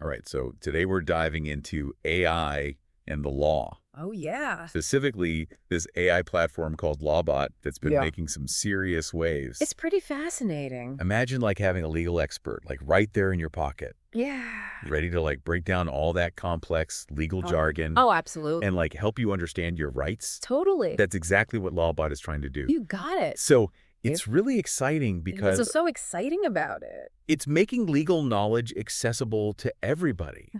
All right, so today we're diving into AI and the law. Oh, yeah. Specifically, this AI platform called Lawbot that's been Yeah. making some serious waves. It's pretty fascinating. Imagine like having a legal expert like right there in your pocket, Yeah. ready to like break down all that complex legal jargon Oh, absolutely. and like help you understand your rights. Totally. That's exactly what Lawbot is trying to do. You got it. So it's really exciting because What's so exciting about it? it's making legal knowledge accessible to everybody.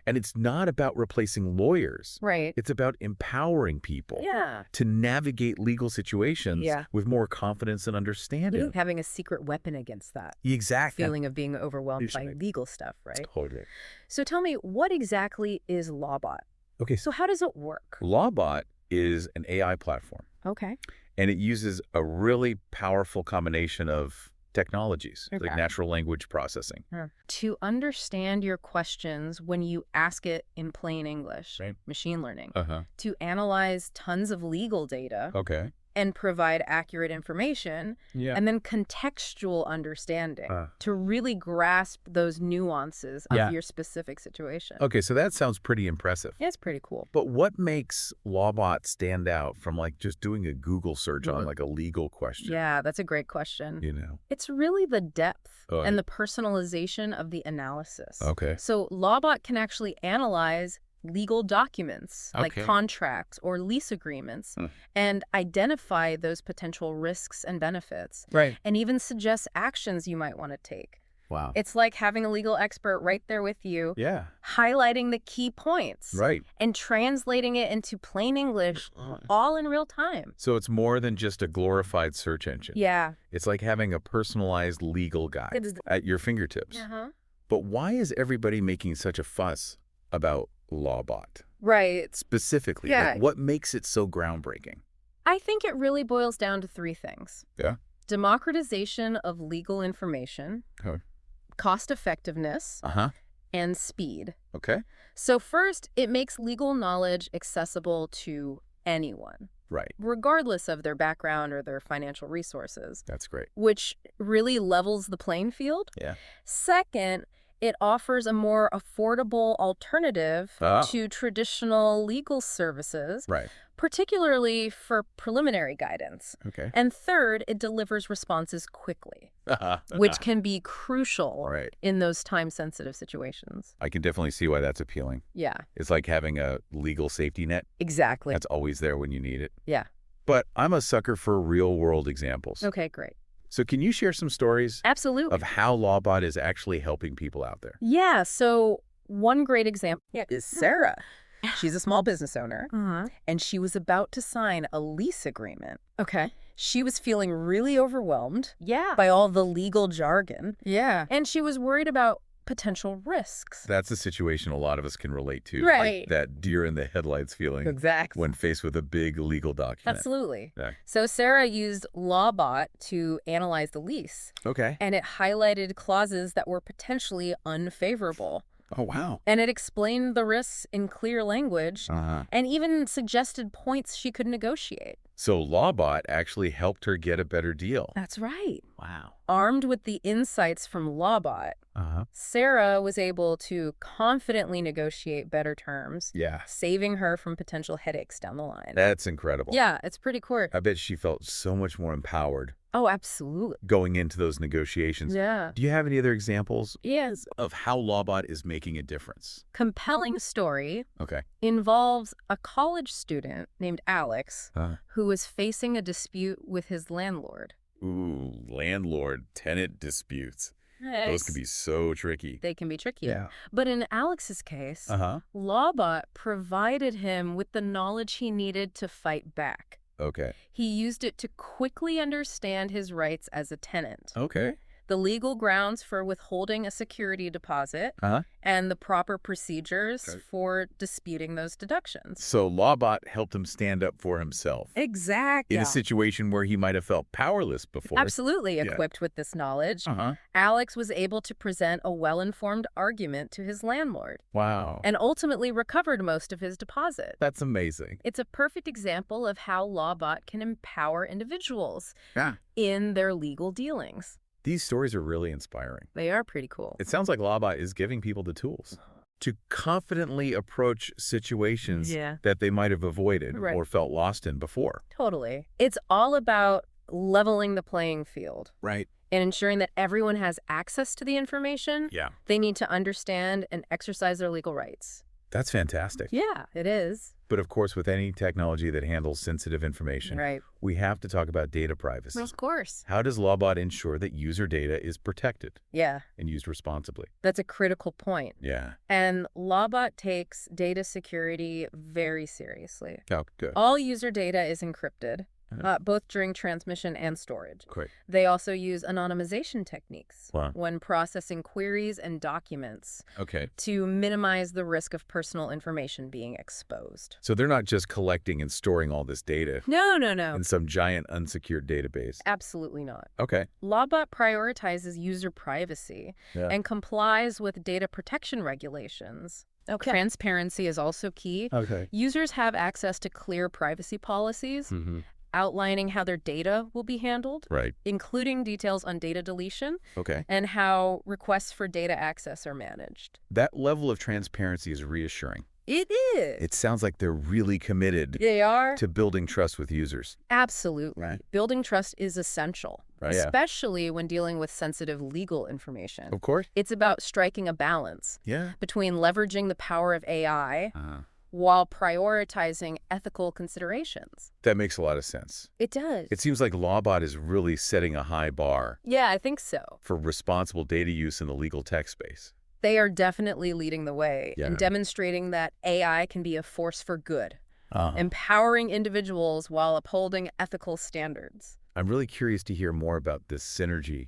And it's not about replacing lawyers. Right. It's about empowering people Yeah. to navigate legal situations with more confidence and understanding. Having a secret weapon against that Exactly. feeling of being overwhelmed by legal stuff, right? Totally. So tell me, what exactly is Lawbot? Okay. So how does it work? Lawbot is an AI platform. Okay. And it uses a really powerful combination of technologies, like natural language processing. To understand your questions when you ask it in plain English, Right. machine learning. To Analyze tons of legal data Okay. and provide accurate information, Yeah. and then contextual understanding to really grasp those nuances of your specific situation. Okay, so that sounds pretty impressive. Yeah, it's pretty cool. But what makes Lawbot stand out from like just doing a Google search on like a legal question? Yeah, that's a great question. You know? It's really the depth Oh, and the personalization of the analysis. Okay. So Lawbot can actually analyze legal documents like contracts or lease agreements and identify those potential risks and benefits. Right. And even suggest actions you might want to take. Wow. It's like having a legal expert right there with you, Yeah. highlighting the key points Right. and translating it into plain English all in real time. So it's more than just a glorified search engine. Yeah. It's like having a personalized legal guide at your fingertips. But why is everybody making such a fuss about Lawbot? Right. Specifically, Yeah. like what makes it so groundbreaking? I think it really boils down to three things. Yeah. Democratization of legal information, cost effectiveness, and speed. Okay. So first, it makes legal knowledge accessible to anyone, Right. regardless of their background or their financial resources, That's great. which really levels the playing field. Yeah. Second, it offers a more affordable alternative to traditional legal services, Right. particularly for preliminary guidance. Okay. And third, it delivers responses quickly, which can be crucial in those time-sensitive situations. I can definitely see why that's appealing. Yeah. It's like having a legal safety net. Exactly. That's always there when you need it. Yeah. But I'm a sucker for real-world examples. Okay, great. So can you share some stories Absolutely. of how Lawbot is actually helping people out there? Yeah, so one great example is Sarah. She's a small business owner, and she was about to sign a lease agreement. Okay. She was feeling really overwhelmed by all the legal jargon. Yeah. And she was worried about potential risks. That's a situation a lot of us can relate to. Right. Like that deer in the headlights feeling. Exactly. When faced with a big legal document. Absolutely. Yeah. So Sarah used Lawbot to analyze the lease. Okay. And it highlighted clauses that were potentially unfavorable. Oh, wow. And it explained the risks in clear language and even suggested points she could negotiate. So Lawbot actually helped her get a better deal. That's right. Wow. Armed with the insights from Lawbot, Sarah was able to confidently negotiate better terms, saving her from potential headaches down the line. That's incredible. Yeah, it's pretty cool. I bet she felt so much more empowered Oh, absolutely. going into those negotiations. Yeah. Do you have any other examples Yes. of how Lawbot is making a difference? Compelling story Okay. involves a college student named Alex who was facing a dispute with his landlord. Ooh, landlord-tenant disputes. Those could be so tricky. They can be tricky. Yeah. But in Alex's case, Lawbot provided him with the knowledge he needed to fight back. Okay. He used it to quickly understand his rights as a tenant, Okay. the legal grounds for withholding a security deposit, and the proper procedures for disputing those deductions. So Lawbot helped him stand up for himself. Exactly. In a situation where he might have felt powerless before. Absolutely. Equipped with this knowledge, Alex was able to present a well-informed argument to his landlord. Wow. And ultimately recovered most of his deposit. That's amazing. It's a perfect example of how Lawbot can empower individuals in their legal dealings. These stories are really inspiring. They are pretty cool. It sounds like Lawbot is giving people the tools. to confidently approach situations that they might have avoided or felt lost in before. Totally. It's all about leveling the playing field. Right. And ensuring that everyone has access to the information they need to understand and exercise their legal rights. That's fantastic. Yeah, it is. But of course, with any technology that handles sensitive information, we have to talk about data privacy. Of course. How does Lawbot ensure that user data is protected and used responsibly? That's a critical point. Yeah. And Lawbot takes data security very seriously. Oh, good. All user data is encrypted. Both during transmission and storage. Great. They also use anonymization techniques Wow. when processing queries and documents to minimize the risk of personal information being exposed. So they're not just collecting and storing all this data No. in some giant unsecured database. Absolutely not. Okay. Lawbot prioritizes user privacy and complies with data protection regulations. Transparency is also key. Users have access to clear privacy policies, outlining how their data will be handled, including details on data deletion, and how requests for data access are managed. That level of transparency is reassuring. It is. It sounds like they're really committed to building trust with users. Absolutely. Building trust is essential, especially when dealing with sensitive legal information. Of course. It's about striking a balance between leveraging the power of AI while prioritizing ethical considerations. That makes a lot of sense. It does. It seems like Lawbot is really setting a high bar. Yeah, I think so. For responsible data use in the legal tech space. They are definitely leading the way and demonstrating that AI can be a force for good, empowering individuals while upholding ethical standards. I'm really curious to hear more about this synergy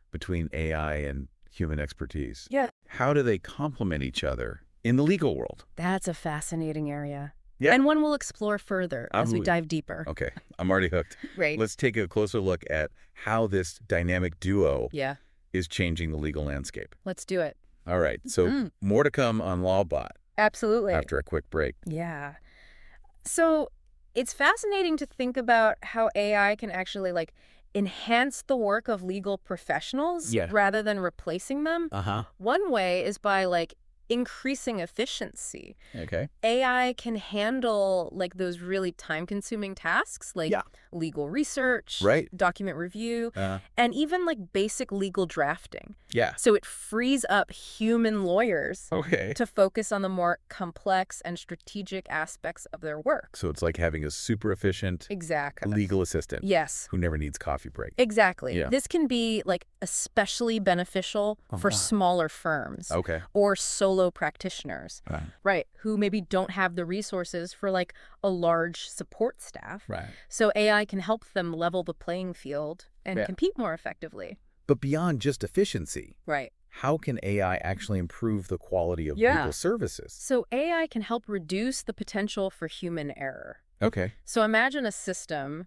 between AI and human expertise. How do they complement each other in the legal world? That's a fascinating area. And one we'll explore further as we dive deeper. Okay, I'm already hooked. Great. Let's take a closer look at how this dynamic duo is changing the legal landscape. Let's do it. All right, so more to come on Lawbot. Absolutely. After a quick break. Yeah. So it's fascinating to think about how AI can actually enhance the work of legal professionals rather than replacing them. One way is by increasing efficiency. AI can handle those really time-consuming tasks like legal research, document review, and even basic legal drafting. So it frees up human lawyers to focus on the more complex and strategic aspects of their work. So it's like having a super efficient legal assistant who never needs coffee break. Exactly. This can be especially beneficial for smaller firms or solo practitioners, who maybe don't have the resources for a large support staff. So AI can help them level the playing field and compete more effectively. But beyond just efficiency, how can AI actually improve the quality of legal services? So AI can help reduce the potential for human error. So imagine a system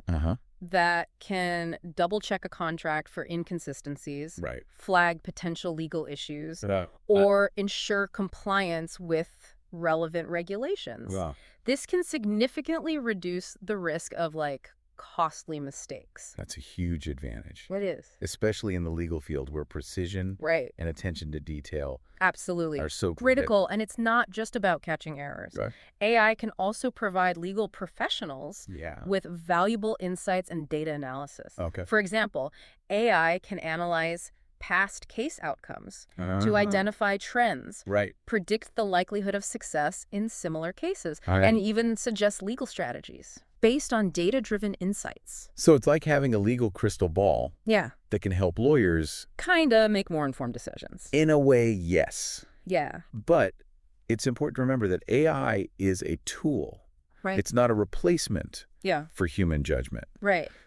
that can double-check a contract for inconsistencies, flag potential legal issues, or ensure compliance with relevant regulations. This can significantly reduce the risk of costly mistakes. That's a huge advantage. It is. Especially in the legal field where precision and attention to detail are so critical. And it's not just about catching errors. AI can also provide legal professionals with valuable insights and data analysis. For example, AI can analyze past case outcomes to identify trends, predict the likelihood of success in similar cases, and even suggest legal strategies based on data-driven insights. So it's like having a legal crystal ball that can help lawyers kinda make more informed decisions. In a way, yes. Yeah. But it's important to remember that AI is a tool. It's not a replacement for human judgment.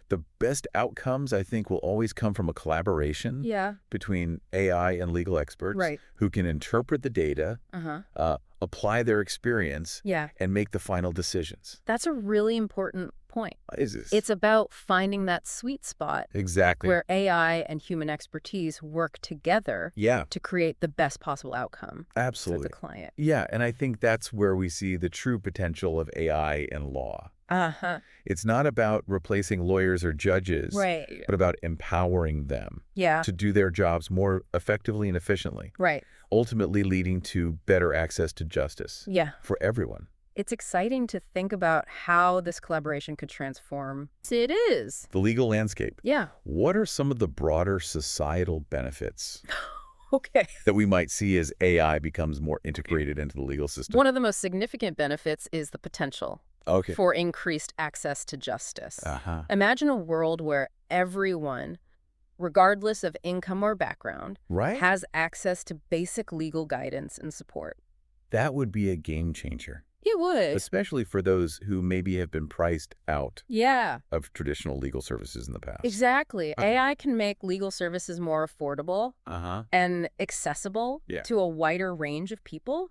The best outcomes, I think, will always come from a collaboration between AI and legal experts who can interpret the data, apply their experience, and make the final decisions. That's a really important point. What is this? It's about finding that sweet spot where AI and human expertise work together to create the best possible outcome for the client. Yeah, and I think that's where we see the true potential of AI and law. It's not about replacing lawyers or judges, but about empowering them to do their jobs more effectively and efficiently, ultimately leading to better access to justice for everyone. It's exciting to think about how this collaboration could transform. It is. The legal landscape. Yeah. What are some of the broader societal benefits that we might see as AI becomes more integrated into the legal system? One of the most significant benefits is the potential for increased access to justice. Imagine a world where everyone, regardless of income or background, has access to basic legal guidance and support. That would be a game changer. It would. Especially for those who maybe have been priced out of traditional legal services in the past. Exactly. AI can make legal services more affordable and accessible to a wider range of people,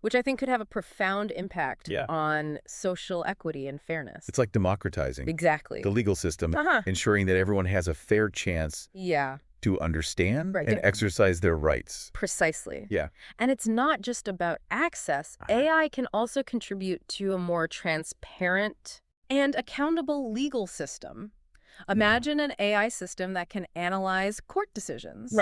which I think could have a profound impact on social equity and fairness. It's like democratizing the legal system, ensuring that everyone has a fair chance to understand and exercise their rights. Precisely. Yeah. And it's not just about access. AI can also contribute to a more transparent and accountable legal system. Imagine an AI system that can analyze court decisions,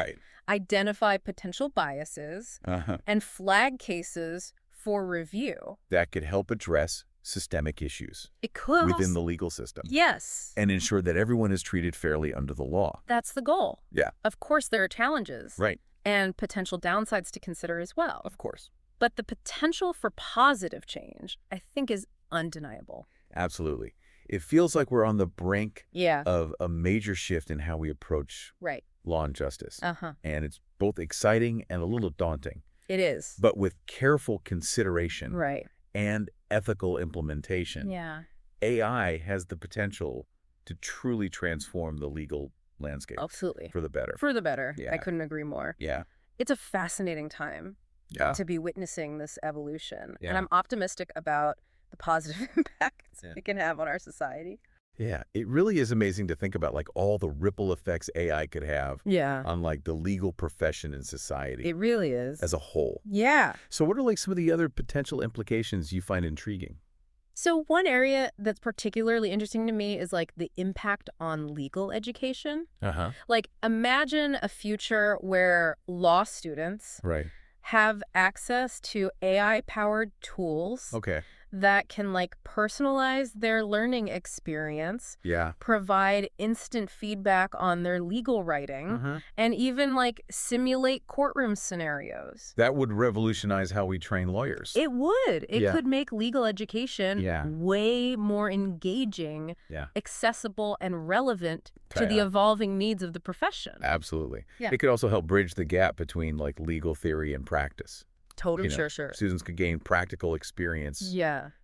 identify potential biases, and flag cases for review. That could help address systemic issues within the legal system. Yes. And ensure that everyone is treated fairly under the law. That's the goal. Yeah. Of course, there are challenges. And potential downsides to consider as well. Of course. But the potential for positive change, I think, is undeniable. Absolutely. It feels like we're on the brink of a major shift in how we approach law and justice. And it's both exciting and a little daunting. It is. But with careful consideration and ethical implementation, AI has the potential to truly transform the legal landscape. Absolutely. For the better. For the better. I couldn't agree more. Yeah. It's a fascinating time to be witnessing this evolution. And I'm optimistic about the positive impacts it can have on our society. Yeah, it really is amazing to think about like all the ripple effects AI could have on like the legal profession and society. It really is. As a whole. Yeah. So what are like some of the other potential implications you find intriguing? So one area that's particularly interesting to me is like the impact on legal education. Like imagine a future where law students have access to AI-powered tools that can like personalize their learning experience, provide instant feedback on their legal writing, and even like simulate courtroom scenarios. That would revolutionize how we train lawyers. It would. It could make legal education way more engaging, accessible, and relevant to the evolving needs of the profession. Absolutely. It could also help bridge the gap between like legal theory and practice. Totally. Sure. Students could gain practical experience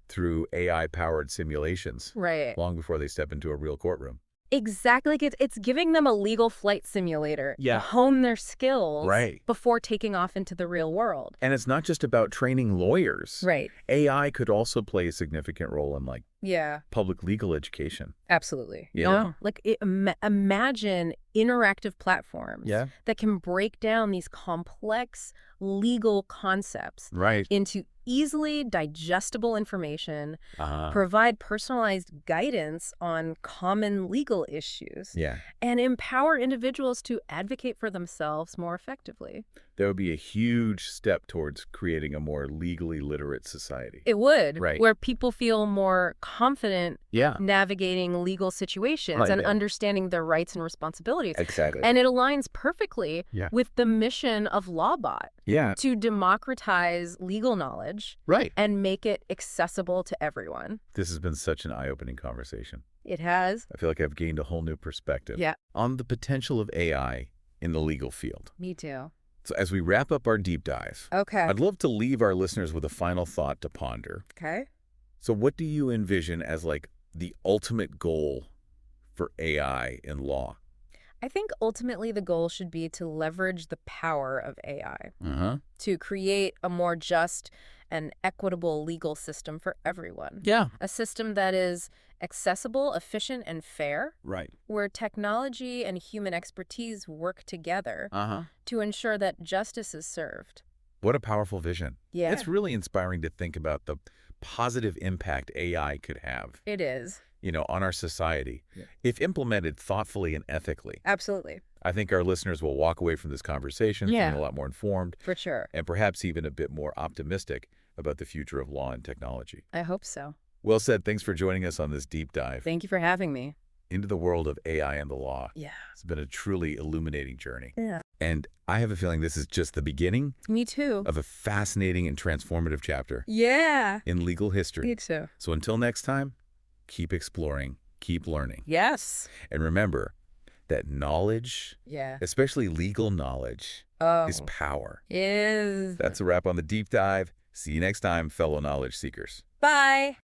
through AI-powered simulations long before they step into a real courtroom. Exactly. Like it's giving them a legal flight simulator to hone their skills before taking off into the real world. And it's not just about training lawyers. AI could also play a significant role in like public legal education. Absolutely. Like imagine interactive platforms that can break down these complex legal concepts into easily digestible information, provide personalized guidance on common legal issues, and empower individuals to advocate for themselves more effectively. That would be a huge step towards creating a more legally literate society. It would, where people feel more confident navigating legal situations and understanding their rights and responsibilities. Exactly. And it aligns perfectly with the mission of LawBot to democratize legal knowledge and make it accessible to everyone. This has been such an eye-opening conversation. It has. I feel like I've gained a whole new perspective on the potential of AI in the legal field. Me too. So as we wrap up our deep dive, I'd love to leave our listeners with a final thought to ponder. So what do you envision as like the ultimate goal for AI in law? I think ultimately the goal should be to leverage the power of AI to create a more just and equitable legal system for everyone. A system that is accessible, efficient, and fair. Where technology and human expertise work together to ensure that justice is served. What a powerful vision. Yeah. It's really inspiring to think about the positive impact AI could have. It is. On our society, if implemented thoughtfully and ethically. Absolutely. I think our listeners will walk away from this conversation feeling a lot more informed. For sure. And perhaps even a bit more optimistic about the future of law and technology. I hope so. Well said. Thanks for joining us on this deep dive. Thank you for having me. Into the world of AI and the law. Yeah. It's been a truly illuminating journey. Yeah. And I have a feeling this is just the beginning. Me too. Of a fascinating and transformative chapter. Yeah. In legal history. Me too. So until next time, keep exploring, keep learning. Yes. And remember that knowledge, especially legal knowledge, is power. Is. That's a wrap on the deep dive. See you next time, fellow knowledge seekers. Bye.